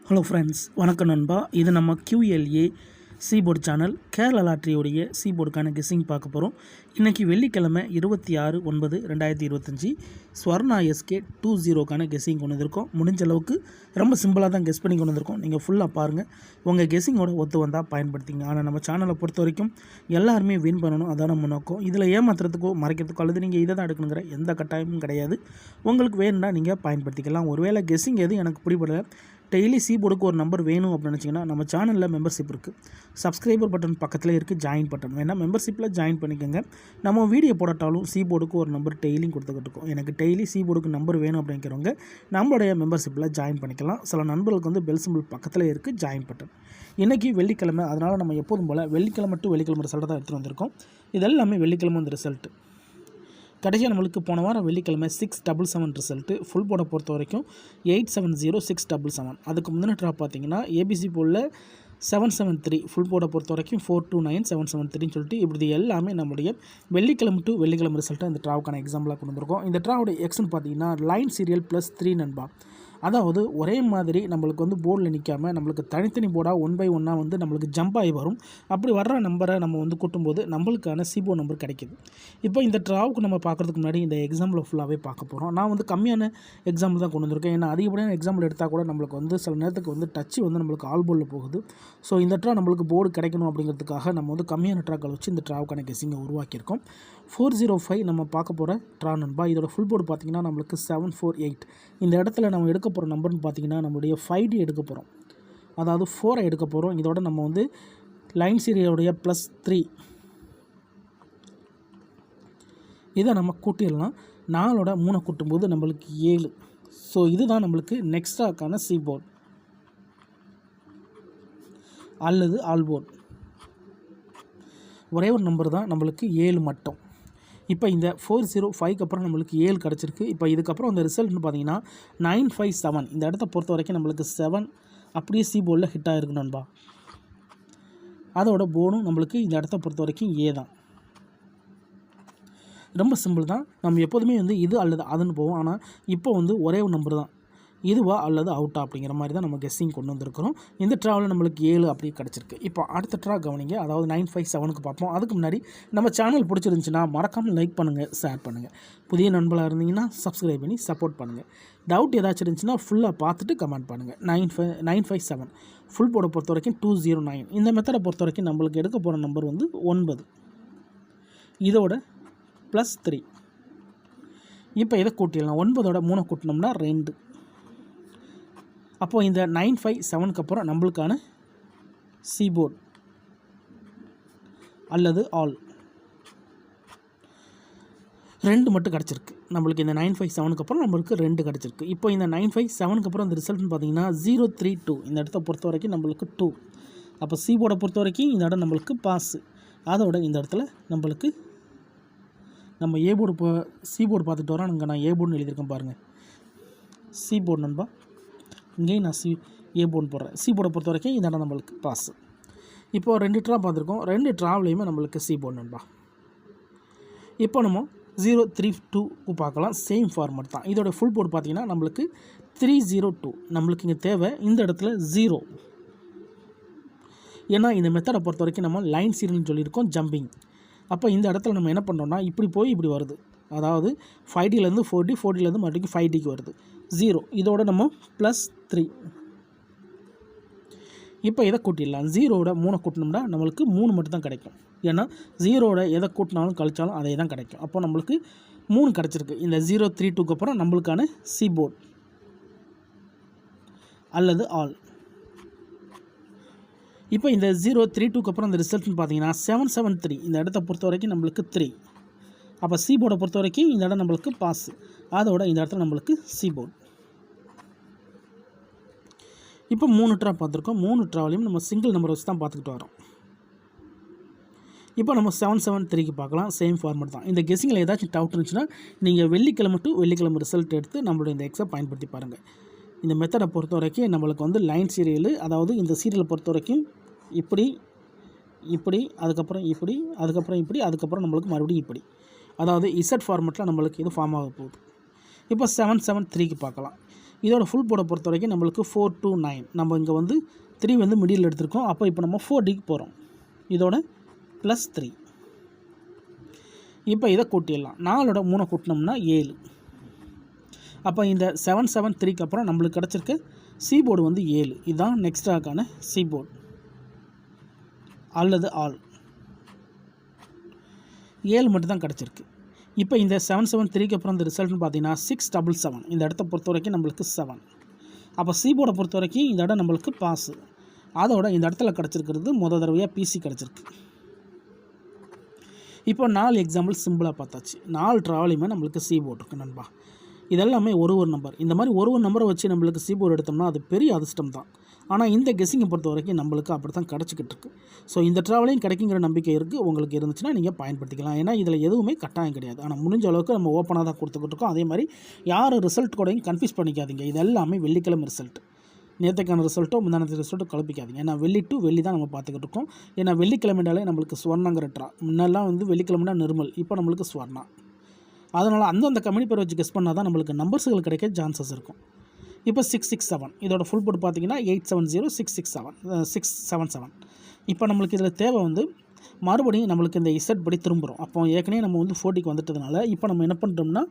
Hello friends, வணக்கம் நண்பா. இது நம்ம QLA சீபோர்டு சேனல். கேரளா லாட்ரியோடைய சீபோர்டுக்கான கெஸ்ஸிங் பார்க்க போகிறோம். இன்றைக்கி வெள்ளிக்கிழமை 26/9/2025 ஸ்வர்ணா SK 20க்கான கெஸ்ஸிங் கொண்டு வந்திருக்கோம். முடிஞ்ச அளவுக்கு ரொம்ப சிம்பிளாக தான் கெஸ் பண்ணி கொண்டு வந்திருக்கோம். நீங்கள் ஃபுல்லாக பாருங்கள், உங்கள் கெஸ்ஸிங்கோட ஒத்து வந்தால் பயன்படுத்திங்க. ஆனால் நம்ம சேனலை பொறுத்த வரைக்கும் எல்லாருமே வின் பண்ணணும், அதான் நம்ம நோக்கம். இதில் ஏமாத்துறதுக்கோ மறைக்கிறதுக்கோ அல்லது நீங்கள் இதை தான் எடுக்கணுங்கிற எந்த கட்டாயமும் கிடையாது. உங்களுக்கு வேணும்னா நீங்கள் பயன்படுத்திக்கலாம். ஒருவேளை கெஸ்ஸிங் எது எனக்கு பிடிபடலை, டெய்லி சீபோர்டுக்கு ஒரு நம்பர் வேணும் அப்படின்னு நினச்சிங்கன்னா நம்ம சேனலில் மெம்பர்ஷிப் இருக்குது. சப்ஸ்கிரைபர் பட்டன் பக்கத்தில் இருக்குது ஜாயின் பட்டன், வேணால் மெம்பர்ஷிப்பில் ஜாயின் பண்ணிக்கோங்க. நம்ம வீடியோ போடட்டாலும் சீபோர்டுக்கு ஒரு நம்பர் டெய்லியும் கொடுத்துக்கிட்டு இருக்கோம். எனக்கு டெய்லி சீபோர்டுக்கு நம்பர் வேணும் அப்படிங்கிறவங்க நம்மளுடைய மெம்பர்ஷிப்பில் ஜாயின் பண்ணிக்கலாம். சில நண்பர்களுக்கு வந்து பெல் சிம்பிள் பக்கத்தில் இருக்குது ஜாயின் பட்டன். இன்றைக்கி வெள்ளிக்கிழமை, அதனால் நம்ம எப்போதும் போல் வெள்ளிக்கிழமை டு வெள்ளிக்கிழமை ரிசல்ட்டை தான் எடுத்துகிட்டு வந்திருக்கோம். இதெல்லாமே வெள்ளிக்கிழமை இந்த ரிசல்ட்டு. கடைசியாக நம்மளுக்கு போன வாரம் வெள்ளிக்கிழமை 677 ரிசல்ட்டு. ஃபுல் போர்டை பொறுத்த வரைக்கும் 870677. அதுக்கு முந்தின ட்ராப் பார்த்தீங்கன்னா ஏபிசி போலில் 773, ஃபுல் போர்டை பொறுத்த வரைக்கும் 429773 சொல்லிட்டு இப்படி எல்லாமே நம்முடைய வெள்ளிக்கிழமை டு வெள்ளிக்கிழமை ரிசல்ட்டை இந்த ட்ராவுக்கான எக்ஸாம்பிளாக கொண்டு வந்திருக்கோம். இந்த ட்ராவோட எக்ஸ்ன்னு பார்த்தீங்கன்னா லைன் சீரியல் +3 நண்பா. அதாவது ஒரே மாதிரி நம்மளுக்கு வந்து போர்டில் நிற்காமல் நம்மளுக்கு தனித்தனி போர்டாக 1 by 1 வந்து நம்மளுக்கு ஜம்ப் ஆகி வரும். அப்படி வர்ற நம்பரை நம்ம வந்து கூட்டும்போது நம்மளுக்கான சிபோ நம்பர் கிடைக்கிது. இப்போ இந்த ட்ராவுக்கு நம்ம பார்க்குறதுக்கு முன்னாடி இந்த எக்ஸாம்பிள் ஃபுல்லாகவே பார்க்க போகிறோம். நான் வந்து கம்மியான எக்ஸாம்பிள் தான் கொண்டு வந்திருக்கேன். ஏன்னா அதிகப்படியான எக்ஸாம்பிள் எடுத்தால் கூட நம்மளுக்கு வந்து சில நேரத்துக்கு வந்து டச்சு வந்து நம்மளுக்கு ஆல் போர்டில் போகுது. ஸோ இந்த ட்ரா நம்மளுக்கு போர்டு கிடைக்கணும் அப்படிங்கிறதுக்காக நம்ம வந்து கம்மியான ட்ராக்கள் வச்சு இந்த ட்ராவுக்கான கெஸ்ஸிங்கை உருவாக்கியிருக்கோம். 405 நம்ம பார்க்க போகிற ட்ரா நண்பா. இதோட ஃபுல் போர்டு பார்த்திங்கன்னா நம்மளுக்கு 748. இந்த இடத்துல நம்ம எடுக்க போகிற நம்பர்னு பார்த்திங்கன்னா நம்மளுடைய 5D எடுக்க போகிறோம். அதாவது 4 எடுக்க போகிறோம். இதோட நம்ம வந்து லைன் சீரியலுடைய +3 இதை நம்ம கூட்டிடலாம். 4ஓட 3 கூட்டும்போது நம்மளுக்கு 7. ஸோ இதுதான் நம்மளுக்கு நெக்ஸ்டாக்கான சீபோர்டு அல்லது ஆல்போர்டு. ஒரே ஒரு நம்பர் தான் நம்மளுக்கு 7 மட்டும். இப்போ இந்த 405க்கு அப்புறம் நம்மளுக்கு 7 கிடச்சிருக்கு. இப்போ இதுக்கப்புறம் அந்த ரிசல்ட்னு பார்த்தீங்கன்னா 957. இந்த இடத்த பொறுத்த வரைக்கும் நம்மளுக்கு 7 அப்படியே சீபோர்டில் ஹிட் ஆகிருக்கு நண்பா. அதோட போர்டும் நம்மளுக்கு இந்த இடத்த பொறுத்த வரைக்கும் A தான். ரொம்ப சிம்பிள் தான். நம்ம எப்போதுமே வந்து இது அல்லது அதுன்னு போவோம். ஆனால் இப்போ வந்து ஒரே ஒரு நம்பர் தான், இதுவா அல்லது அவுட்டா அப்படிங்கிற மாதிரி தான் நம்ம கெஸ்ஸிங் கொண்டு வந்திருக்கிறோம். இந்த ட்ராவில் நம்மளுக்கு 7 அப்படி கிடச்சிருக்கு. இப்போ அடுத்த ட்ரா கவனிங்க, அதாவது 957க்கு பார்ப்போம். அதுக்கு முன்னாடி நம்ம சேனல் பிடிச்சிருந்துச்சின்னா மறக்காமல் லைக் பண்ணுங்கள், ஷேர் பண்ணுங்கள். புதிய நண்பர்களாக இருந்தீங்கன்னா சப்ஸ்கிரைப் பண்ணி சப்போர்ட் பண்ணுங்கள். டவுட் ஏதாச்சும் இருந்துச்சுன்னா ஃபுல்லாக பார்த்துட்டு கமெண்ட் பண்ணுங்கள். 957 ஃபுல் போர்டை பொறுத்த வரைக்கும் 209. இந்த மெத்தடை பொறுத்த வரைக்கும் நம்மளுக்கு எடுக்க போகிற நம்பர் வந்து 9. இதோட +3. இப்போ இதை கூட்டிடலாம். 9ஓட 3 கூட்டினோம்னா 2. அப்போது இந்த 957க்கு அப்புறம் நம்மளுக்கான சீபோர்டு அல்லது ஆல் 2 மட்டும் கிடச்சிருக்கு. நம்மளுக்கு இந்த 957க்கு அப்புறம் நம்மளுக்கு 2 கிடச்சிருக்கு. இப்போ இந்த 957க்கு அப்புறம் இந்த ரிசல்ட்னு பார்த்தீங்கன்னா 032. இந்த இடத்த பொறுத்த வரைக்கும் நம்மளுக்கு 2. அப்போ சீபோர்டை பொறுத்த வரைக்கும் இந்த இடம் நம்மளுக்கு பாஸு. அதோட இந்த இடத்துல நம்மளுக்கு நம்ம ஏபோர்டு சீபோர்டு பார்த்துட்டு வரோம். அங்கே நான் ஏபோர்டுன்னு எழுதியிருக்கேன் பாருங்கள், சீபோர்டு நண்பா. இங்கேயும் நான் ஏபோர்டு போடுறேன். சீபோர்டை பொறுத்த வரைக்கும் இந்த இடம் நம்மளுக்கு பாஸ். இப்போது 2 ட்ரா பார்த்துருக்கோம். 2 ட்ராவ்லேயுமே நம்மளுக்கு சீபோர்டு நண்பா. இப்போ நம்ம 032க்கு பார்க்கலாம். சேம் ஃபார்மேட் தான். இதோட ஃபுல் போர்டு பார்த்திங்கன்னா நம்மளுக்கு 302. நம்மளுக்கு இங்கே தேவை இந்த இடத்துல 0. ஏன்னா இந்த மெத்தடை பொறுத்த வரைக்கும் நம்ம லைன் சீரியல்னு சொல்லியிருக்கோம், ஜம்பிங். அப்போ இந்த இடத்துல நம்ம என்ன பண்ணுறோம்னா இப்படி போய் இப்படி வருது. அதாவது 5Dலேருந்து 4D, 4Dலேருந்து மறுபடியும் 5Dக்கு வருது 0. இதோட நம்ம +3. இப்போ இதை கூட்டிடலாம். 0ஓட 3 கூட்டினோம்னா நம்மளுக்கு 3 மட்டும் தான் கிடைக்கும். ஏன்னா 0ஓட எதை கூட்டினாலும் கழிச்சாலும் அதே தான் கிடைக்கும். அப்போ நம்மளுக்கு 3 கிடச்சிருக்கு. இந்த 032க்கு அப்புறம் நம்மளுக்கான சீபோர்டு அல்லது ஆல். இப்போ இந்த 032க்கு அப்புறம் இந்த ரிசல்ட்னு பார்த்தீங்கன்னா 773. இந்த இடத்த பொறுத்த வரைக்கும் நம்மளுக்கு 3. அப்போ சீபோர்டை பொறுத்த வரைக்கும் இந்த இடம் நம்மளுக்கு பாஸ். அதோட இந்த இடத்துல நம்மளுக்கு சீபோர்டு. இப்போ 3 ட்ரா பார்த்துருக்கோம். 3 ட்ராவிலையும் நம்ம சிங்கிள் நம்பர் வச்சு தான் பார்த்துக்கிட்டு வரோம். இப்போ நம்ம 773க்கு பார்க்கலாம். சேம் ஃபார்மேட் தான். இந்த கெஸ்ஸிங்கில் ஏதாச்சும் டவுட் இருந்துச்சுன்னா நீங்கள் வெள்ளிக்கிழமை டு வெள்ளிக்கிழமை ரிசல்ட் எடுத்து நம்மளுடைய இந்த எக்ஸை பயன்படுத்தி பாருங்கள். இந்த மெத்தடை பொறுத்த வரைக்கும் நம்மளுக்கு வந்து லைன் சீரியல், அதாவது இந்த சீரியலை பொறுத்த வரைக்கும் இப்படி இப்படி அதுக்கப்புறம் இப்படி அதுக்கப்புறம் இப்படி அதுக்கப்புறம் நம்மளுக்கு மறுபடியும் இப்படி, அதாவது இசட் ஃபார்மேட்டில் நம்மளுக்கு இது ஃபார்ம் ஆக போகுது. இப்போ 773க்கு பார்க்கலாம். இதோட ஃபுல் போர்டை பொறுத்த வரைக்கும் நம்மளுக்கு 4 to 9. நம்ம இங்கே வந்து 3 வந்து மிடில் எடுத்திருக்கோம். அப்போ இப்போ நம்ம 4Dக்கு போகிறோம். இதோட +3. இப்போ இதை கூட்டிடலாம். 4ஓட 3 கூட்டினோம்னா 7. அப்போ இந்த 773க்கு அப்புறம் நம்மளுக்கு கிடச்சிருக்க சி போர்டு வந்து 7. இதுதான் நெக்ஸ்ட் ராக்கான சி போர்டு அல்லது ஆல் 7 மட்டும் தான் கிடச்சிருக்கு. இப்போ இந்த 773க்கு அப்புறம் இந்த ரிசல்ட்னு பார்த்தீங்கன்னா 677. இந்த இடத்த பொறுத்த வரைக்கும் நம்மளுக்கு 7. அப்போ சி போர்டை பொறுத்த வரைக்கும் இந்த இடம் நம்மளுக்கு பாஸு. அதோட இந்த இடத்துல கிடச்சிருக்கிறது முதல் தடவையாக பிசி கிடச்சிருக்கு. இப்போ 4 எக்ஸாம்பிள் சிம்பிளாக பார்த்தாச்சு. 4 ட்ராவலையுமே நம்மளுக்கு சி போர்டு இருக்குது நண்பா. இதெல்லாமே ஒரு நம்பர். இந்த மாதிரி ஒரு நம்பரை வச்சு நம்மளுக்கு சி போர்டு எடுத்தோம்னா அது பெரிய அதிர்ஷ்டம் தான். ஆனால் இந்த கெஸ்ஸிங்கை பொறுத்த வரைக்கும் நம்மளுக்கு அப்படி தான் கிடச்சிக்கிட்டு இருக்குது. ஸோ இந்த ட்ராவலையும் கிடைக்குங்கிற நம்பிக்கை இருக்குது. உங்களுக்கு இருந்துச்சுன்னா நீங்கள் பயன்படுத்திக்கலாம். ஏன்னா இதில் எதுவுமே கட்டாயம் கிடையாது. ஆனால் முடிஞ்ச அளவுக்கு நம்ம ஓப்பனாக தான் கொடுத்துக்கிட்டு இருக்கோம். அதே மாதிரி யார் ரிசல்ட் கூடயும் கன்ஃபியூஸ் பண்ணிக்காதீங்க. இது எல்லாமே வெள்ளிக்கிழமை ரிசல்ட். நேற்றுக்கான ரிசல்ட்டோ முந்தானத்து ரிசல்ட்டோ கலப்பிக்காதீங்க. ஏன்னா வெள்ளி டு வெள்ளி தான் நம்ம பார்த்துக்கிட்டு இருக்கோம். ஏன்னா வெள்ளிக்கிழமைனாலே நம்மளுக்கு ஸ்வர்ணங்கிற ட்ரா. முன்னெல்லாம் வந்து வெள்ளிக்கிழமைனா நிர்மல், இப்போ நம்மளுக்கு ஸ்வர்ணா. அதனால் அந்தந்த கம்பெனி பேர் வச்சு கெஸ் பண்ணால் தான் நம்மளுக்கு நம்பர்ஸுகள் கிடைக்க சான்சஸ் இருக்கும். இப்போ 667 இதோட ஃபுல் போர்டு பார்த்தீங்கன்னா 870667. இப்போ நம்மளுக்கு இதில் தேவை வந்து மறுபடியும் நம்மளுக்கு இந்த இசட் படி திரும்புகிறோம். அப்போ ஏற்கனவே நம்ம வந்து 4Dக்கு வந்துட்டதுனால இப்போ நம்ம என்ன பண்ணுறோம்னா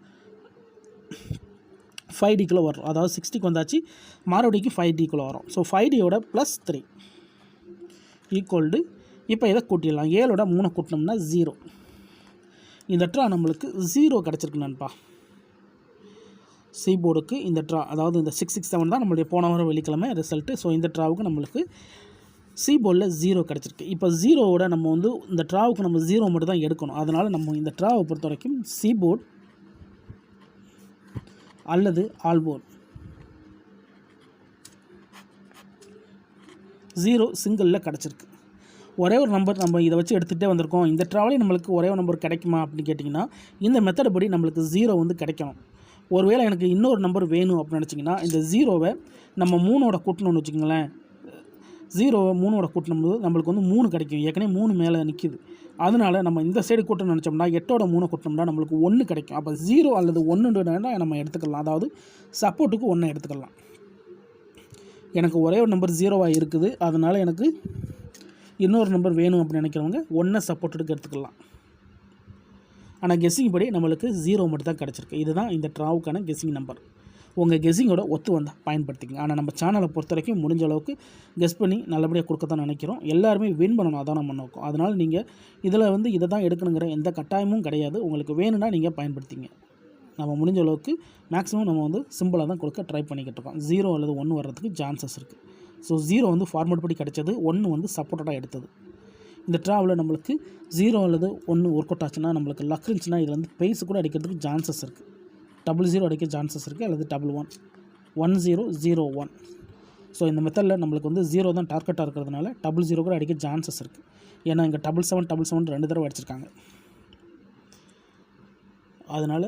5Dக்குள்ளே வரும். அதாவது 60க்கு வந்தாச்சு, மறுபடிக்கு 5Dக்குள்ளே வரும். ஸோ 5Dயோட +3 ஈக்குவல் டு இப்போ இதை கூட்டிடலாம். 7ஓட 3 கூட்டினோம்னா 0. இந்த ட்ரா நம்மளுக்கு 0 கிடச்சிருக்கு நண்பா. சி போர்டுக்கு இந்த ட்ரா, அதாவது இந்த 667 தான் நம்மளுடைய போன வாரம் வெள்ளிக்கிழமை ரிசல்ட்டு. ஸோ இந்த ட்ராவுக்கு நம்மளுக்கு சி போர்டில் 0 கிடச்சிருக்கு. இப்போ 0வோட நம்ம வந்து இந்த ட்ராவுக்கு நம்ம 0 மட்டும் தான் எடுக்கணும். அதனால் நம்ம இந்த ட்ராவை பொறுத்த வரைக்கும் சி போர்டு அல்லது ஆல் போர்டு 0 சிங்கிளில் கிடச்சிருக்கு. ஒரே ஒரு நம்பர் நம்ம இதை வச்சு எடுத்துகிட்டே வந்திருக்கோம். இந்த ட்ராவலே நம்மளுக்கு ஒரே ஒரு நம்பர் கிடைக்குமா அப்படின்னு கேட்டிங்கன்னா இந்த மெத்தட் படி நம்மளுக்கு 0 வந்து கிடைக்கணும். ஒருவேளை எனக்கு இன்னொரு நம்பர் வேணும் அப்படின்னு நினச்சிங்கன்னா இந்த 0வை நம்ம 3ஓட கூட்டணும்னு வச்சுக்கோங்களேன். 0வை 3ஓட கூட்டணும்போது நம்மளுக்கு வந்து 3 கிடைக்கும். ஏற்கனவே 3 மேலே நிற்கிது. அதனால் நம்ம இந்த சைடு கூட்டணும்னு நினச்சோம்னா 8ஓட 3 கூட்டணும்னா நம்மளுக்கு 1 கிடைக்கும். அப்போ 0 அல்லது 1 நம்ம எடுத்துக்கலாம். அதாவது சப்போர்ட்டுக்கு 1 எடுத்துக்கலாம். எனக்கு ஒரே ஒரு நம்பர் 0வாக இருக்குது. அதனால் எனக்கு இன்னொரு நம்பர் வேணும் அப்படின்னு நினைக்கிறவங்க 1 சப்போர்ட்டுக்கு எடுத்துக்கலாம். ஆனால் கெஸ்ஸிங் படி நம்மளுக்கு 0 மட்டும் தான் கிடச்சிருக்கு. இதுதான் இந்த ட்ராவுக்கான கெஸ்ஸிங் நம்பர். உங்கள் கெஸ்ஸிங்கோட ஒத்து வந்தால் பயன்படுத்திக்கங்க. ஆனால் நம்ம சேனலை பொறுத்த வரைக்கும் முடிஞ்ச அளவுக்கு கெஸ் பண்ணி நல்லபடியாக கொடுக்க தான் நினைக்கிறோம். எல்லாருமே வின் பண்ணணும், அதான் நம்ம நோக்கம். அதனால் நீங்கள் இதில் வந்து இதை தான் எடுக்கணுங்கிற எந்த கட்டாயமும் கிடையாது. உங்களுக்கு வேணும்னா நீங்கள் பயன்படுத்திங்க. நம்ம முடிஞ்ச அளவுக்கு மேக்ஸிமம் நம்ம வந்து சிம்பிளாக தான் கொடுக்க ட்ரை பண்ணிக்கிட்டு இருக்கோம். 0 அல்லது 1 வர்றதுக்கு சான்சஸ் இருக்குது. ஸோ 0 வந்து ஃபார்மேட் படி கிடச்சது, 1 வந்து சப்போர்ட்டடாக எடுத்தது. இந்த ட்ராவில் நம்மளுக்கு 0 அல்லது 1 ஒர்க் அவுட் ஆச்சுன்னா நம்மளுக்கு லக் இருந்துச்சுன்னா இதில் வந்து பெய்ஸ் கூட அடிக்கிறதுக்கு சான்சஸ் இருக்குது. 00 அடிக்க சான்சஸ் இருக்குது, அல்லது 11 1001. ஸோ இந்த மெத்தடில் நம்மளுக்கு வந்து 0 தான் டார்கெட்டாக இருக்கிறதுனால 00 கூட அடிக்க சான்சஸ் இருக்குது. ஏன்னா இங்கே 77 2 தடவை அடிச்சிருக்காங்க. அதனால்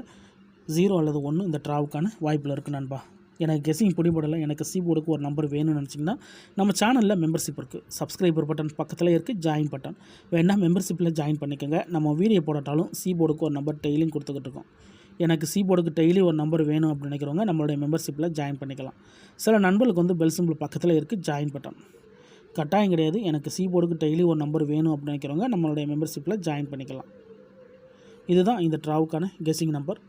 0 அல்லது 1 இந்த ட்ராவுக்கான வாய்ப்பில் இருக்குது நண்பா. எனக்கு கெஸ்ஸிங் பிடிபடலை, எனக்கு சி போர்டுக்கு ஒரு நம்பர் வேணும்னு நினச்சிங்கன்னா நம்ம சேனலில் மெம்பர்ஷிப் இருக்குது. சப்ஸ்கிரைபர் பட்டன் பக்கத்தில் இருக்குது, ஜாயின் பட்டன் வேணால் மெம்பர்ஷிப்பில் ஜாயின் பண்ணிக்கோங்க. நம்ம வீடியோ போடாட்டாலும் சி போர்டுக்கு ஒரு நம்பர் டெய்லியும் கொடுத்துக்கிட்டு இருக்கோம். எனக்கு சி போர்டுக்கு டெய்லி ஒரு நம்பர் வேணும் அப்படின்னு நினைக்கிறவங்க நம்மளுடைய மெம்பர்ஷிப்பில் ஜாயின் பண்ணிக்கலாம். சில நண்பர்களுக்கு வந்து பெல் சிம்பிள் பக்கத்தில் இருக்குது, ஜாயின் பட்டன். கட்டாயம் கிடையாது. எனக்கு சி போர்டுக்கு டெய்லி ஒரு நம்பர் வேணும் அப்படின்னு நினைக்கிறவங்க நம்மளுடைய மெம்பர்ஷிப்பில் ஜாயின் பண்ணிக்கலாம். இதுதான் இந்த ட்ராவுக்கான கெஸ்ஸிங் நம்பர்.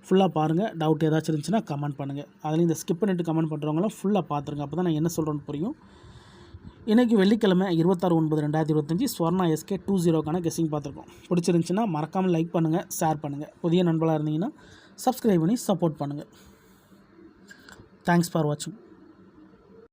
ஃபுல்லாக பாருங்கள். டவுட் ஏதாச்சும் இருந்துச்சுன்னா கமெண்ட் பண்ணுங்கள். அதில் இந்த ஸ்கிப் பண்ணிட்டு கமெண்ட் பண்ணுறவங்களாம் ஃபுல்லாக பார்த்துருங்க. அப்போ தான் நான் என்ன சொல்கிறேன்னு புரியும். இன்றைக்கி வெள்ளிக்கிழமை 26/9/2025 ஸ்வர்ணா SK 20க்கான கெஸ்ஸிங் பார்த்துருக்கோம். பிடிச்சிருந்துச்சின்னா மறக்காமல் லைக் பண்ணுங்கள், ஷேர் பண்ணுங்கள். புதிய நண்பர்களாக இருந்தீங்கன்னா சப்ஸ்கிரைப் பண்ணி சப்போர்ட் பண்ணுங்கள். தேங்க்ஸ் ஃபார் வாட்சிங்.